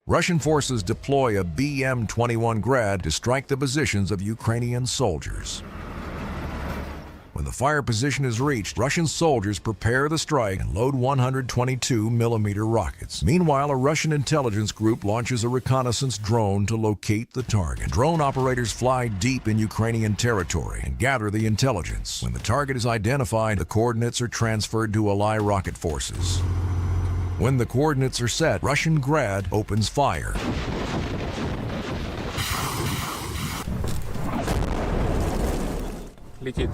Russian forces deploy a BM-21 Grad to strike the positions of Ukrainian soldiers. When the fire position is reached, Russian soldiers prepare the strike and load 122mm rockets. Meanwhile, a Russian intelligence group launches a reconnaissance drone to locate the target. Drone operators fly deep in Ukrainian territory and gather the intelligence. When the target is identified, the coordinates are transferred to Ally rocket forces. When the coordinates are set, Russian Grad opens fire. Летит.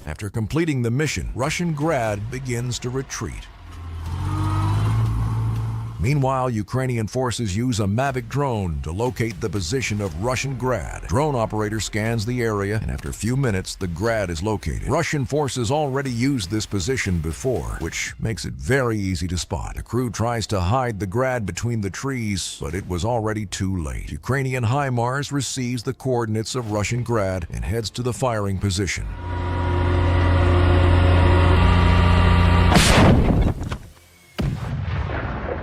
After completing the mission, Russian Grad begins to retreat. Meanwhile, Ukrainian forces use a Mavic drone to locate the position of Russian Grad. Drone operator scans the area, and after a few minutes, the Grad is located. Russian forces already used this position before, which makes it very easy to spot. The crew tries to hide the Grad between the trees, but it was already too late. Ukrainian HIMARS receives the coordinates of Russian Grad and heads to the firing position.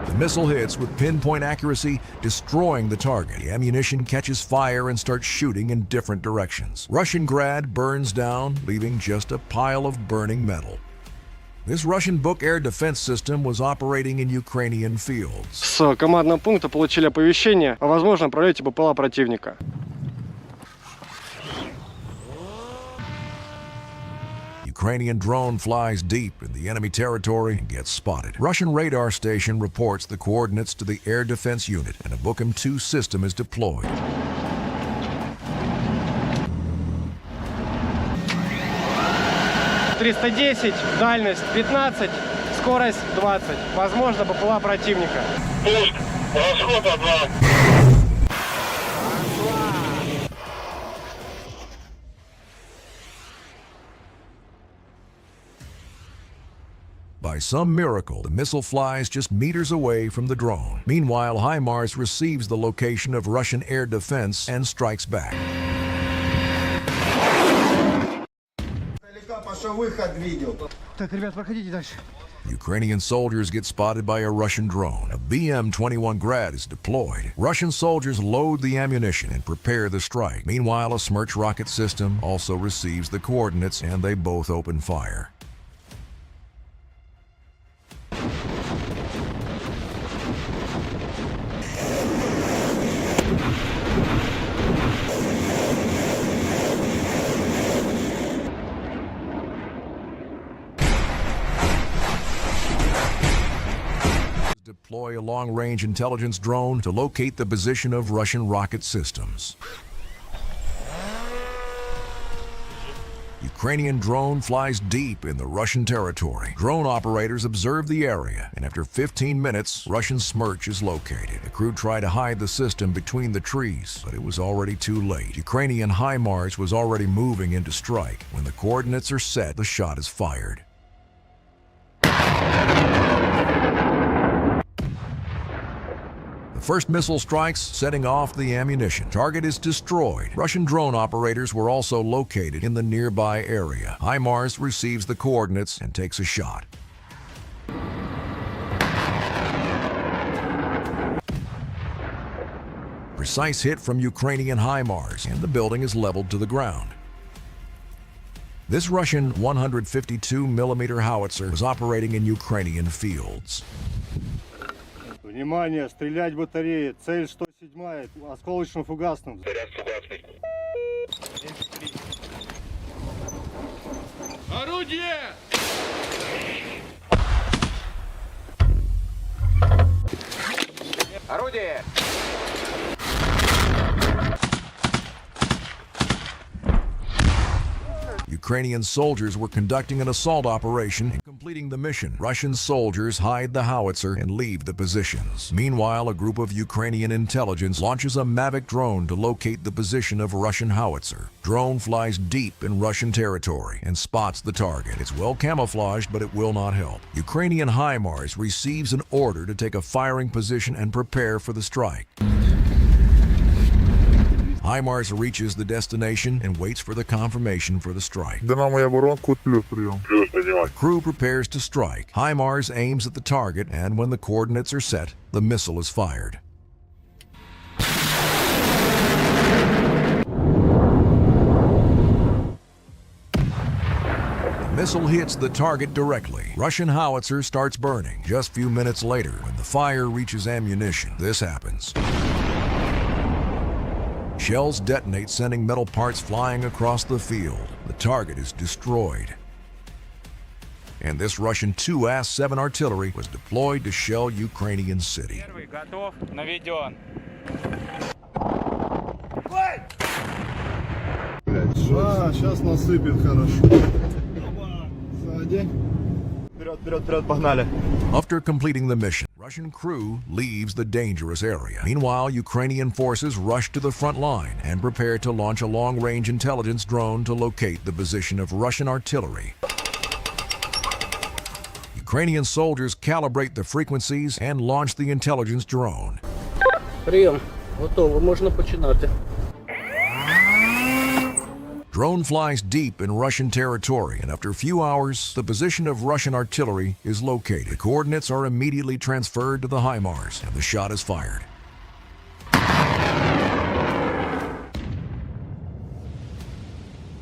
The missile hits with pinpoint accuracy, destroying the target. The ammunition catches fire and starts shooting in different directions. Russian Grad burns down, leaving just a pile of burning metal. This Russian Buk air defense system was operating in Ukrainian fields. С командного пункта получили оповещение о возможном пролете БПЛА противника. Ukrainian drone flies deep in the enemy territory and gets spotted. Russian radar station reports the coordinates to the air defense unit, and a Buk M2 system is deployed. .310, дальность 15, скорость 20. Возможно, БПЛА противника. Пуск, расход 2. By some miracle, the missile flies just meters away from the drone. Meanwhile, HIMARS receives the location of Russian air defense and strikes back. Ukrainian soldiers get spotted by a Russian drone. A BM-21 Grad is deployed. Russian soldiers load the ammunition and prepare the strike. Meanwhile, a Smerch rocket system also receives the coordinates, and they both open fire. Deploy a long-range intelligence drone to locate the position of Russian rocket systems. Ukrainian drone flies deep in the Russian territory. Drone operators observe the area, and after 15 minutes, Russian Smerch is located. The crew try to hide the system between the trees, but it was already too late. Ukrainian HIMARS was already moving into strike. When the coordinates are set, the shot is fired. The first missile strikes, setting off the ammunition. Target is destroyed. Russian drone operators were also located in the nearby area. HIMARS receives the coordinates and takes a shot. Precise hit from Ukrainian HIMARS, and the building is leveled to the ground. This Russian 152mm howitzer was operating in Ukrainian fields. Внимание, стрелять батареи. Цель 107, осколочно-фугасным. Орудие! Орудие! Ukrainian soldiers were conducting an assault operation and completing the mission. Russian soldiers hide the howitzer and leave the positions. Meanwhile, a group of Ukrainian intelligence launches a Mavic drone to locate the position of Russian howitzer. Drone flies deep in Russian territory and spots the target. It's well camouflaged, but it will not help. Ukrainian HIMARS receives an order to take a firing position and prepare for the strike. HIMARS reaches the destination and waits for the confirmation for the strike. Динамо я ворон, код плюс, прием. Плюс поднимай. The crew prepares to strike. HIMARS aims at the target, and when the coordinates are set, the missile is fired. The missile hits the target directly. Russian howitzer starts burning. Just a few minutes later, when the fire reaches ammunition, this happens. Shells detonate, sending metal parts flying across the field. The target is destroyed. And this Russian 2AS-7 artillery was deployed to shell Ukrainian city. Первый готов. Наведен. Да, сейчас насыпет хорошо. Сзади. Вперед, вперед, вперед, погнали. After completing the mission, Russian crew leaves the dangerous area. Meanwhile, Ukrainian forces rush to the front line and prepare to launch a long-range intelligence drone to locate the position of Russian artillery. Ukrainian soldiers calibrate the frequencies and launch the intelligence drone. Прийом. Готово. Можна починати. Drone flies deep in Russian territory, and after a few hours, the position of Russian artillery is located. The coordinates are immediately transferred to the HIMARS, and the shot is fired.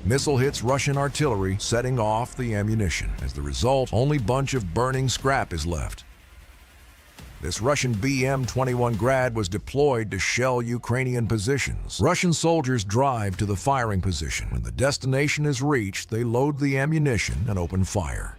Missile hits Russian artillery, setting off the ammunition. As the result, only bunch of burning scrap is left. This Russian BM-21 Grad was deployed to shell Ukrainian positions. Russian soldiers drive to the firing position. When the destination is reached, they load the ammunition and open fire.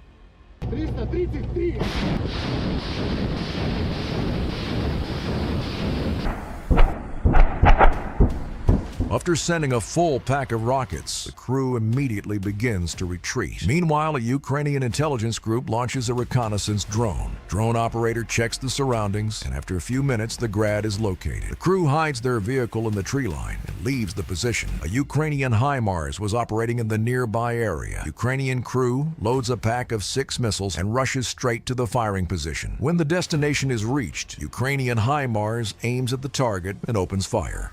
After sending a full pack of rockets, the crew immediately begins to retreat. Meanwhile, a Ukrainian intelligence group launches a reconnaissance drone. Drone operator checks the surroundings, and after a few minutes, the Grad is located. The crew hides their vehicle in the tree line and leaves the position. A Ukrainian HIMARS was operating in the nearby area. Ukrainian crew loads a pack of 6 missiles and rushes straight to the firing position. When the destination is reached, Ukrainian HIMARS aims at the target and opens fire.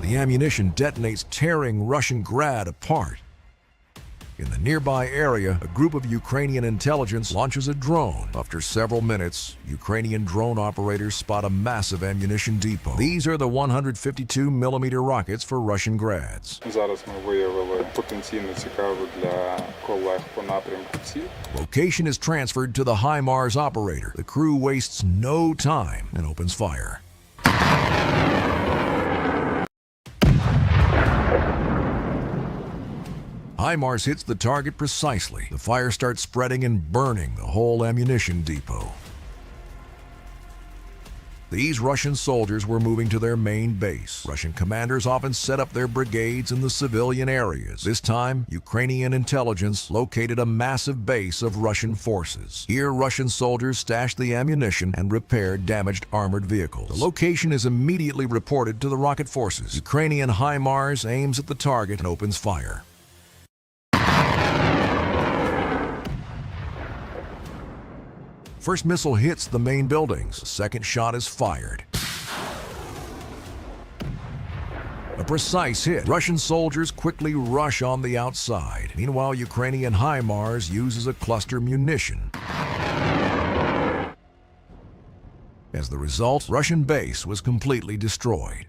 The ammunition detonates, tearing Russian Grad apart. In the nearby area, a group of Ukrainian intelligence launches a drone. After several minutes, Ukrainian drone operators spot a massive ammunition depot. These are the 152mm rockets for Russian Grads. Зараз ми виявили потенційно цікаву для колег по напрямку ціль. Location is transferred to the HIMARS operator. The crew wastes no time and opens fire. HIMARS hits the target precisely. The fire starts spreading and burning the whole ammunition depot. These Russian soldiers were moving to their main base. Russian commanders often set up their brigades in the civilian areas. This time, Ukrainian intelligence located a massive base of Russian forces. Here, Russian soldiers stashed the ammunition and repaired damaged armored vehicles. The location is immediately reported to the rocket forces. Ukrainian HIMARS aims at the target and opens fire. First missile hits the main buildings. The second shot is fired. A precise hit. Russian soldiers quickly rush on the outside. Meanwhile, Ukrainian HIMARS uses a cluster munition. As the result, Russian base was completely destroyed.